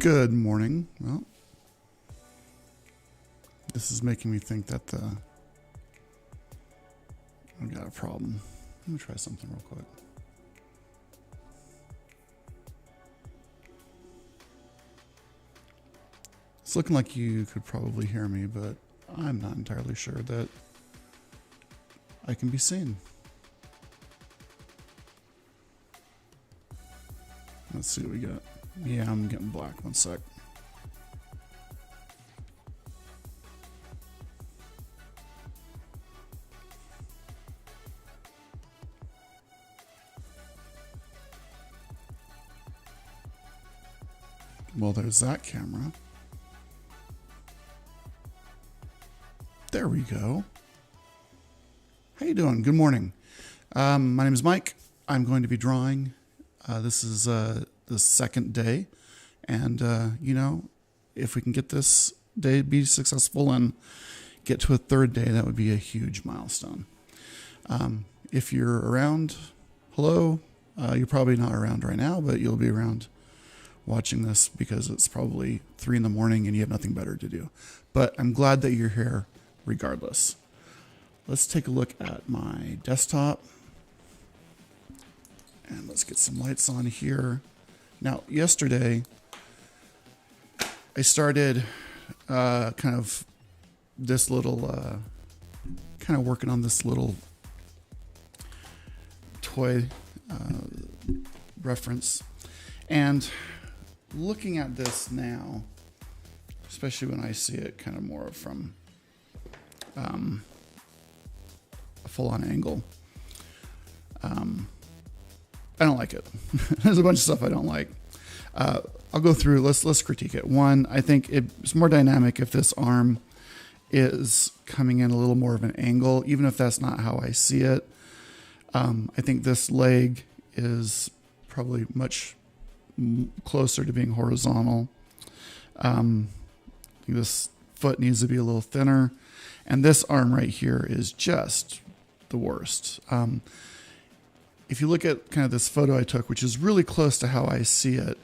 Good morning. Well, this is making me think that I've got a problem. Let me try something real quick. It's looking like you could probably hear me, but I'm not entirely sure that I can be seen. Let's see what we got. Yeah, I'm getting black. One sec. Well, there's that camera. There we go. How you doing? Good morning. My name is Mike. I'm going to be drawing. This is the second day. And, if we can get this day be successful and get to a third day, that would be a huge milestone. If you're around, hello. You're probably not around right now, but you'll be around watching this because it's probably 3 a.m. and you have nothing better to do. But I'm glad that you're here regardless. Let's take a look at my desktop. And let's get some lights on here. Now, yesterday, I started kind of working on this little toy reference. And looking at this now, especially when I see it kind of more from a full-on angle, I don't like it. There's a bunch of stuff I don't like. I'll go through. Let's critique it. One, I think it's more dynamic if this arm is coming in a little more of an angle, even if that's not how I see it. I think this leg is probably much closer to being horizontal. This foot needs to be a little thinner, and this arm right here is just the worst. If you look at kind of this photo I took, which is really close to how I see it,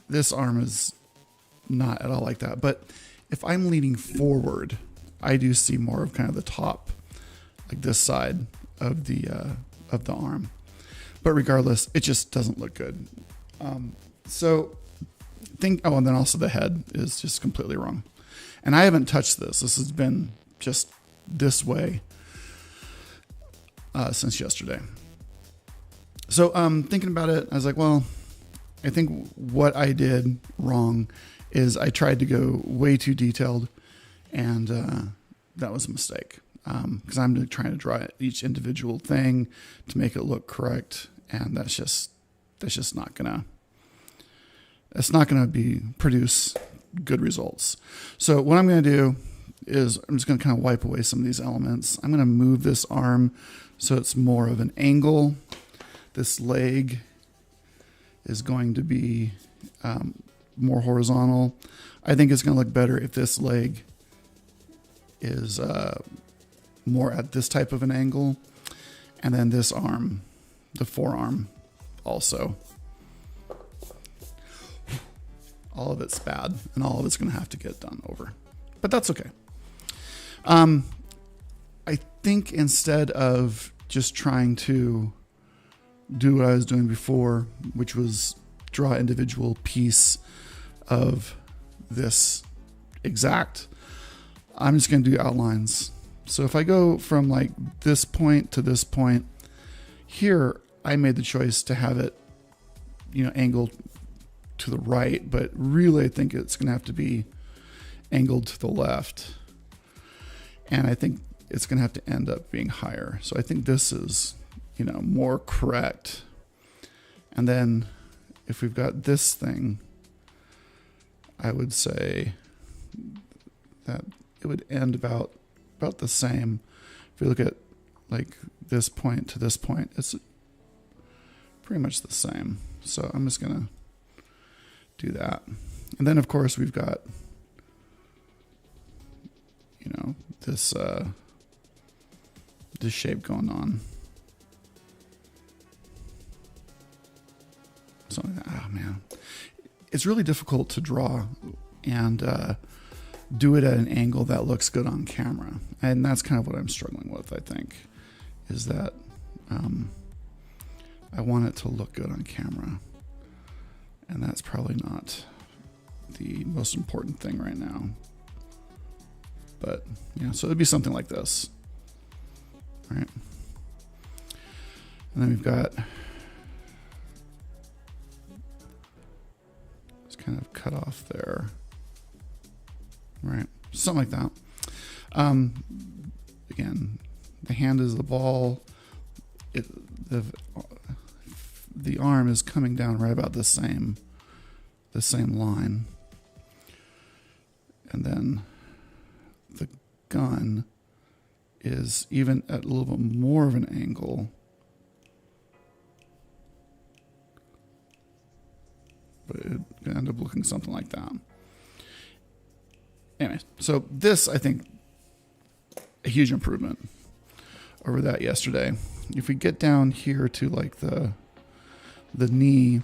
this arm is not at all like that. But if I'm leaning forward, I do see more of kind of the top, like this side of the arm. But regardless, it just doesn't look good. And then also the head is just completely wrong. And I haven't touched this. This has been just this way since yesterday. So thinking about it, I was like, well, I think what I did wrong is I tried to go way too detailed, and that was a mistake. Because I'm trying to draw each individual thing to make it look correct, and that's just not gonna produce good results. So what I'm gonna do is I'm just gonna kind of wipe away some of these elements. I'm gonna move this arm so it's more of an angle. This leg is going to be more horizontal. I think it's gonna look better if this leg is more at this type of an angle. And then this arm, the forearm, also. All of it's bad, and all of it's going to have to get done over. But that's okay. I think instead of just trying to do what I was doing before, which was draw individual piece of this exact, I'm just going to do outlines. So if I go from like this point to this point here, I made the choice to have it, angled to the right, but really I think it's going to have to be angled to the left. And I think it's going to have to end up being higher. So I think this is, more correct. And then if we've got this thing, I would say that it would end about the same. If we look at like this point to this point, it's pretty much the same. So I'm just going to do that. And then of course we've got, this shape going on. Something like that. Oh man. it's really difficult to draw and do it at an angle that looks good on camera. And that's kind of what I'm struggling with, I think, is that I want it to look good on camera. And that's probably not the most important thing right now. But yeah, so it'd be something like this. All right. And then we've got, it's kind of cut off there. Right. Something like that. Again, the hand is the ball. The arm is coming down right about the same line. And then the gun is even at a little bit more of an angle. But it could end up looking something like that. Anyway, so this, I think, a huge improvement over that yesterday. If we get down here to like the knee,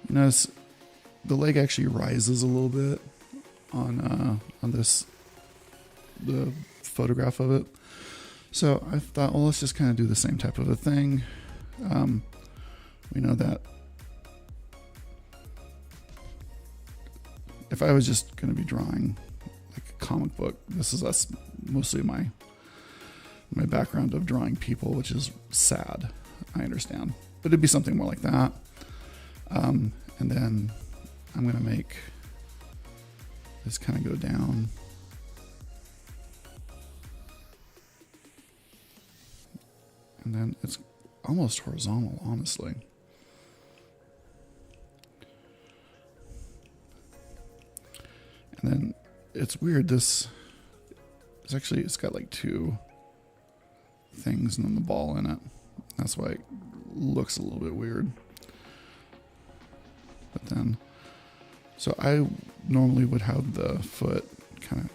you notice the leg actually rises a little bit on this, the photograph of it. So I thought, well, let's just kind of do the same type of a thing. We know that if I was just going to be drawing like a comic book, this is mostly my background of drawing people, which is sad. I understand, but it'd be something more like that. And then I'm going to make this kind of go down. And then it's almost horizontal, honestly. And then it's weird. It's got like two things and then the ball in it. That's why it looks a little bit weird. But then, so I normally would have the foot kind of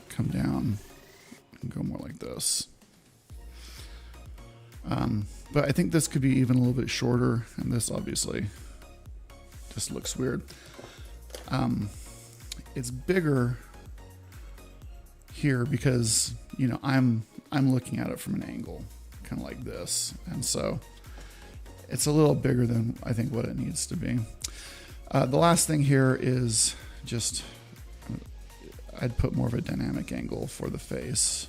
come down and go more like this. But I think this could be even a little bit shorter, and this obviously just looks weird. It's bigger here because, you know, I'm looking at it from an angle kind of like this, and so it's a little bigger than I think what it needs to be. The last thing here is just I'd put more of a dynamic angle for the face.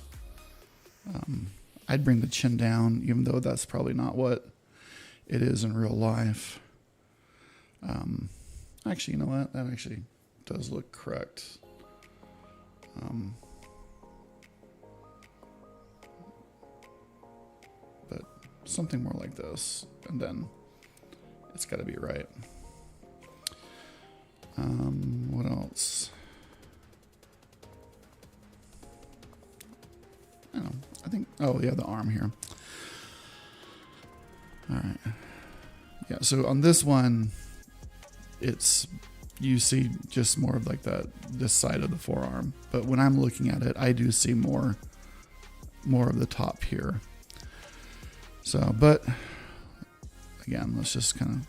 I'd bring the chin down, even though that's probably not what it is in real life. Actually, you know what? That actually does look correct. But something more like this, and then it's got to be right. What else? I don't know. I think, oh yeah, the arm here. All right. Yeah, so on this one, you see just more of like this side of the forearm. But when I'm looking at it, I do see more of the top here. So, but again, let's just kind of,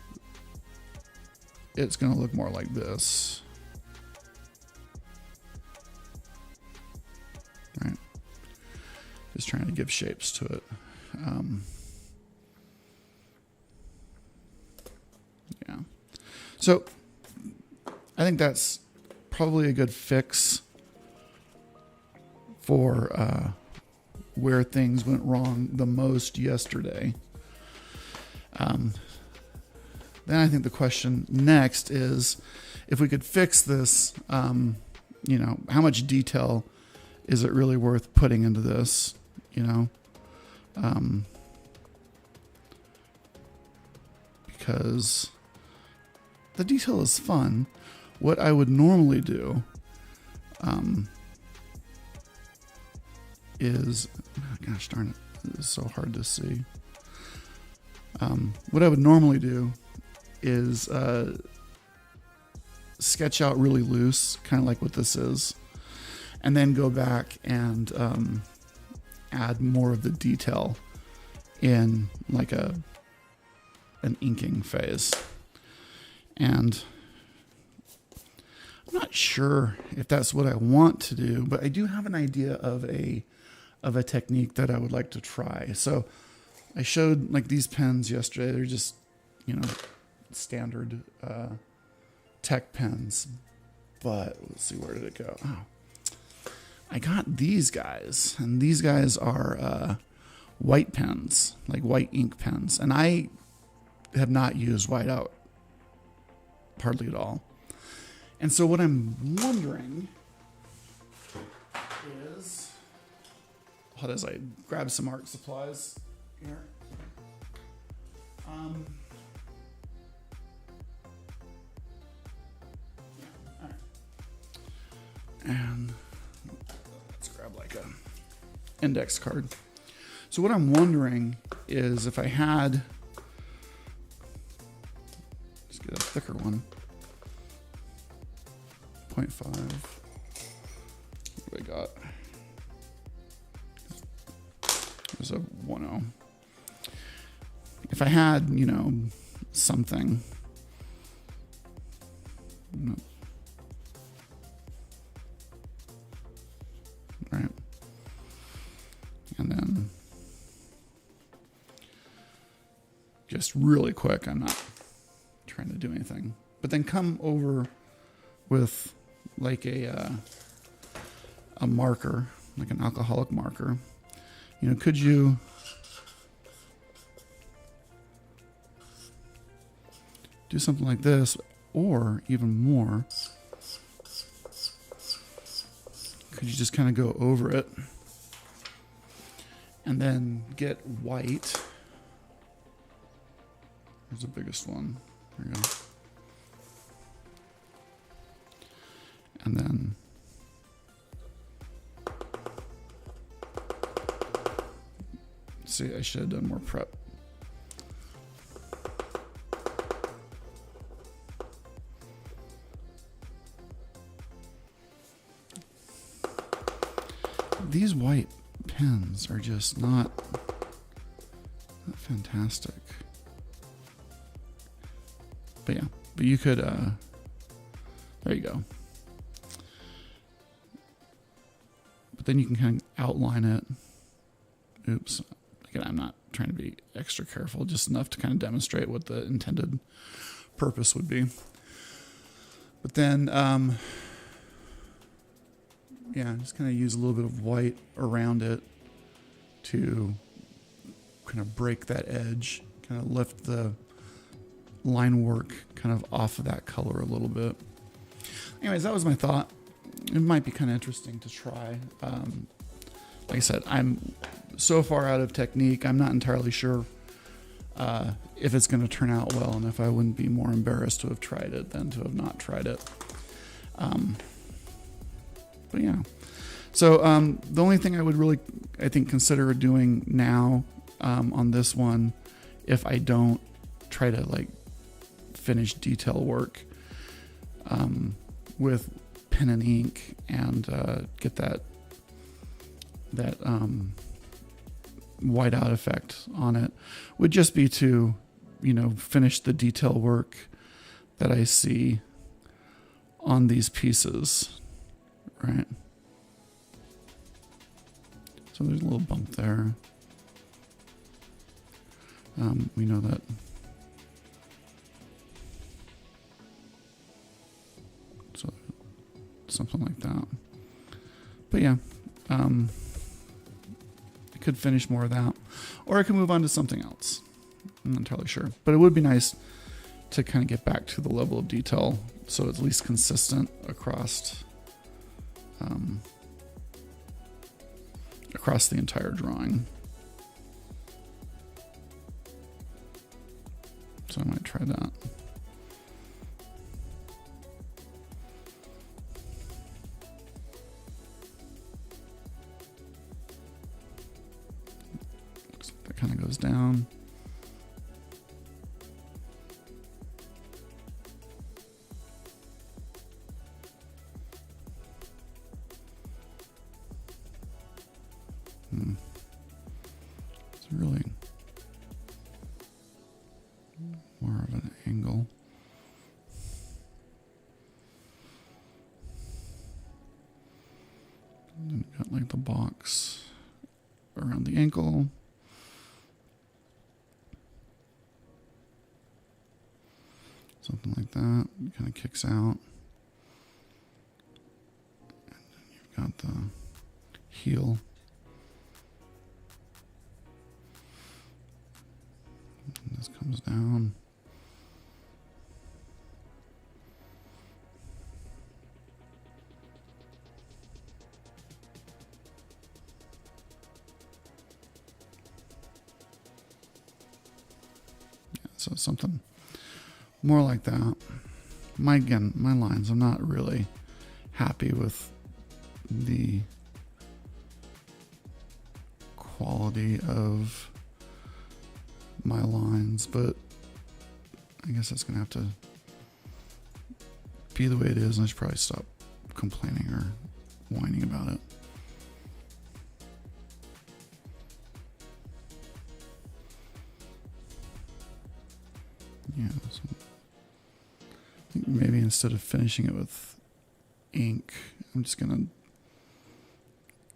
it's going to look more like this. Right. Just trying to give shapes to it. Yeah. So I think that's probably a good fix for where things went wrong the most yesterday. Then I think the question next is, if we could fix this, you know, how much detail is it really worth putting into this? You know, because the detail is fun. What I would normally do is, gosh darn it, it's so hard to see. What I would normally do is sketch out really loose, kind of like what this is, and then go back and add more of the detail in like an inking phase. And I'm not sure if that's what I want to do, but I do have an idea of a technique that I would like to try. So I showed like these pens yesterday. They're just, standard tech pens. But let's see, where did it go? Oh, I got these guys, and these guys are white pens, like white ink pens. And I have not used whiteout hardly at all. And so what I'm wondering is, as I grab some art supplies here. All right. And let's grab like a index card. So what I'm wondering is if I had, let's get a thicker one, 0.5. What do I got? There's a 1.0. If I had, something, right, and then just really quick, I'm not trying to do anything, but then come over with like a marker, like an alcoholic marker. Could you do something like this, or even more? Could you just kind of go over it and then get white? Here's the biggest one. There you go. And then see, I should have done more prep. These white pens are just not fantastic. But yeah, but you could, there you go. But then you can kind of outline it. Oops. Again, I'm not trying to be extra careful, just enough to kind of demonstrate what the intended purpose would be. But then, just kind of use a little bit of white around it to kind of break that edge, kind of lift the line work kind of off of that color a little bit. Anyways, that was my thought. It might be kind of interesting to try. Like I said, I'm so far out of technique, I'm not entirely sure if it's going to turn out well, and if I wouldn't be more embarrassed to have tried it than to have not tried it. But yeah. So the only thing I would really, I think, consider doing now on this one, if I don't try to like finish detail work with pen and ink and get that whiteout effect on it, would just be to, finish the detail work that I see on these pieces, right? So there's a little bump there. We know that. So something like that. But yeah, I could finish more of that, or I could move on to something else. I'm not entirely sure, but it would be nice to kind of get back to the level of detail so it's at least consistent across the entire drawing. So I might try that. Looks like that kind of goes down. It's really more of an angle. box around the ankle. Something like that. Kind of kicks out. And then you've got the heel. And this comes down. So something more like that. My lines, I'm not really happy with the quality of my lines, but I guess that's gonna have to be the way it is, and I should probably stop complaining or whining about it. Yeah, so I think maybe instead of finishing it with ink, I'm just gonna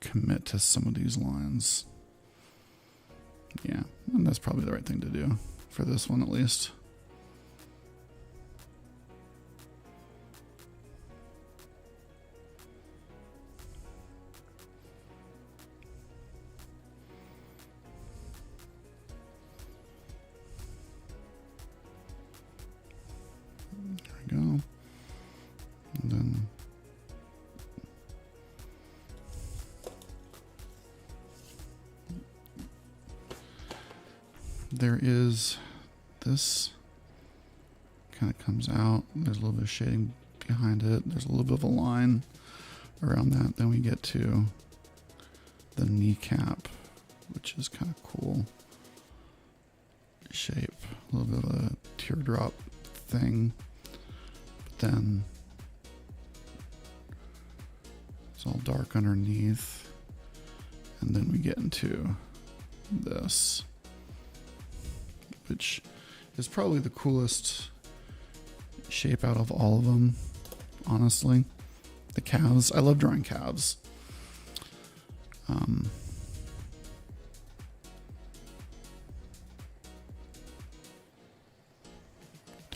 commit to some of these lines. Yeah, and that's probably the right thing to do for this one at least. There we go. And then there is this kind of comes out. There's a little bit of shading behind it. There's a little bit of a line around that. Then we get to the kneecap, which is kind of cool shape. A little bit of a teardrop thing. But then it's all dark underneath. And then we get into this, which is probably the coolest shape out of all of them, honestly. The calves. I love drawing calves.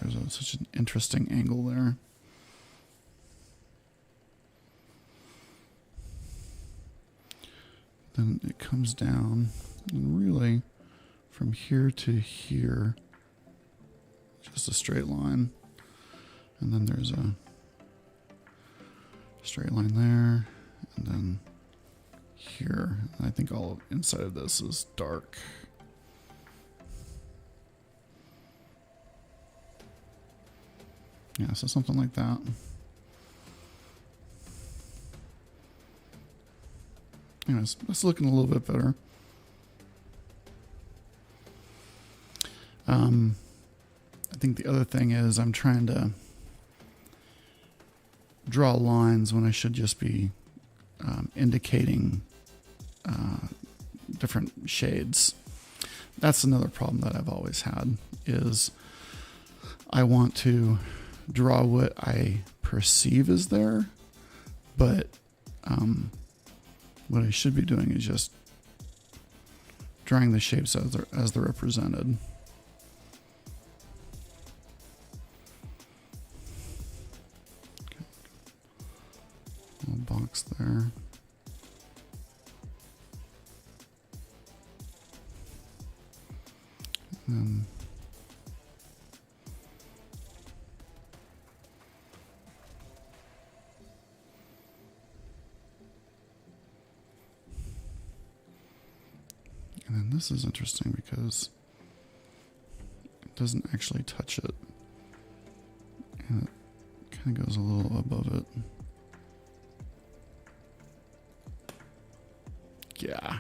There's such an interesting angle there. Then it comes down, and really from here to here, just a straight line. And then there's a straight line there, and then here. I think all inside of this is dark. Yeah, so something like that. Anyways, that's looking a little bit better. I think the other thing is I'm trying to draw lines when I should just be indicating different shades. That's another problem that I've always had, is I want to draw what I perceive is there, but what I should be doing is just drawing the shapes as they're represented. Okay. Little box there. And then this is interesting because it doesn't actually touch it. And it kind of goes a little above it. Yeah.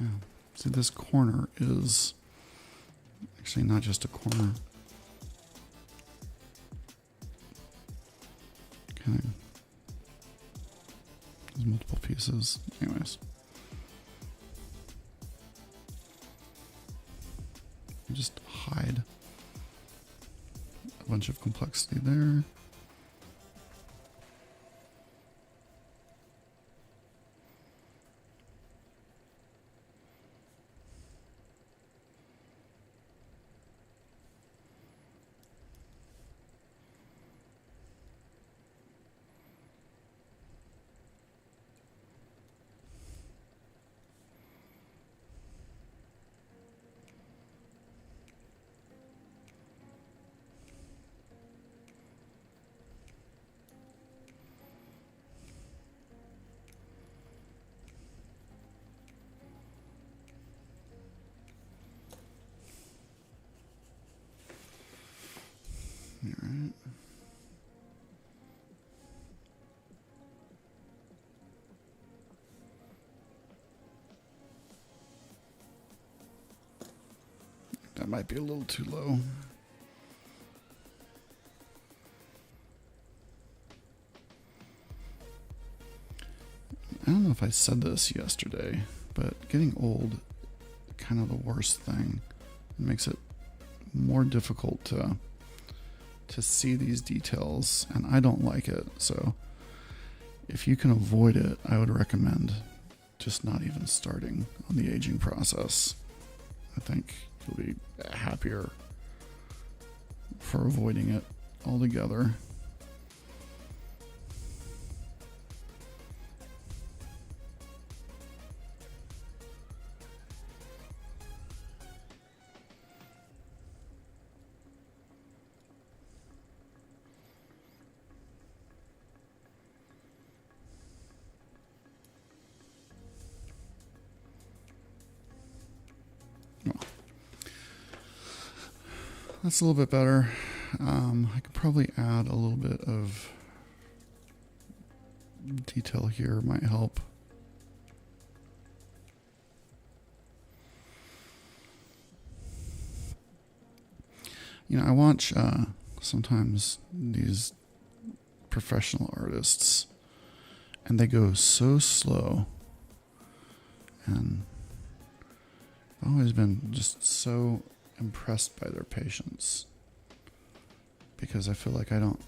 Yeah. See, this corner is actually not just a corner. Okay. There's multiple pieces. Anyways. Just hide a bunch of complexity there. All right. That might be a little too low. I don't know if I said this yesterday, but getting old, kind of the worst thing. It makes it more difficult to see these details, and I don't like it. So if you can avoid it, I would recommend just not even starting on the aging process. I think you'll be happier for avoiding it altogether. That's a little bit better. I could probably add a little bit of detail here, might help. You know, I watch sometimes these professional artists, and they go so slow, and I've always been just so impressed by their patience, because I feel like I don't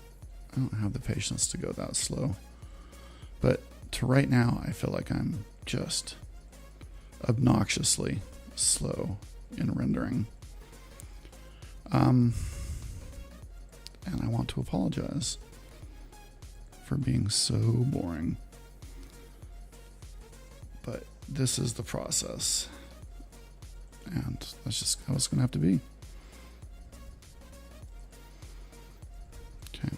have the patience to go that slow. But to right now, I feel like I'm just obnoxiously slow in rendering. And I want to apologize for being so boring. But this is the process. And that's just how it's going to have to be. Okay.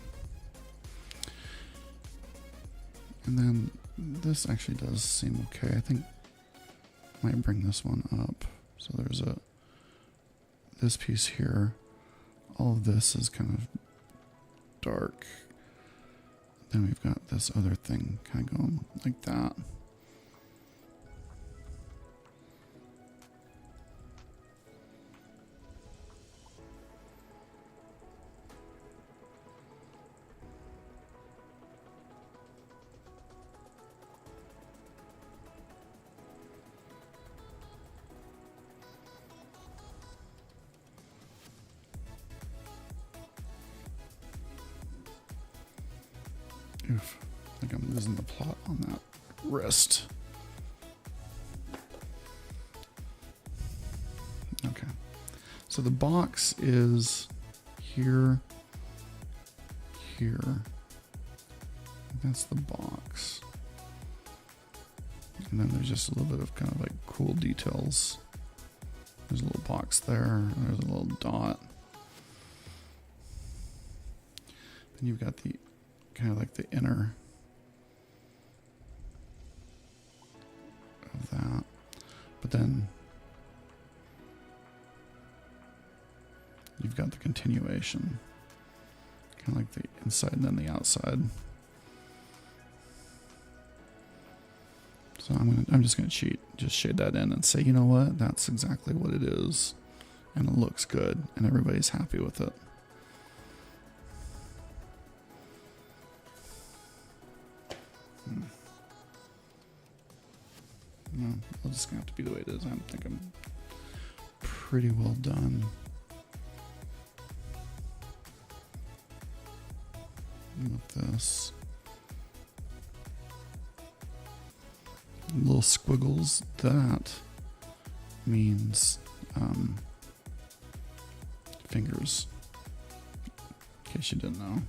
And then this actually does seem okay. I think I might bring this one up. So there's this piece here. All of this is kind of dark. Then we've got this other thing kind of going like that. Oof, I think I'm losing the plot on that wrist. Okay. So the box is here, here. That's the box. And then there's just a little bit of kind of like cool details. There's a little box there. There's a little dot. Then you've got the kind of like the inner of that. But then you've got the continuation. Kind of like the inside and then the outside. So I'm just gonna just shade that in and say, you know what, that's exactly what it is, and it looks good, and everybody's happy with it. No, I'm just gonna have to be the way it is. I think I'm pretty well done with this. Little squiggles, that means fingers, in case you didn't know.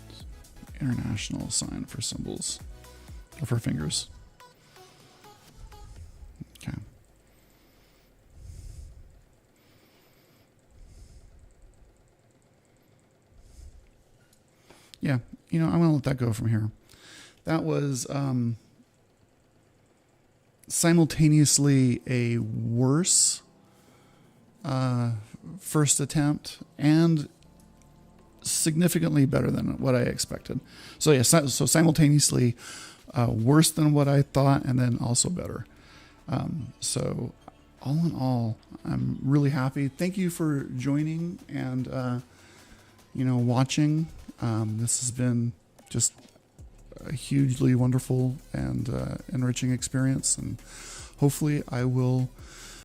It's international sign for symbols, or for fingers. Okay. Yeah, I'm going to let that go from here. That was simultaneously a worse first attempt and significantly better than what I expected. So yeah, so simultaneously worse than what I thought, and then also better. So all in all, I'm really happy. Thank you for joining and watching. This has been just a hugely wonderful and enriching experience, and hopefully I will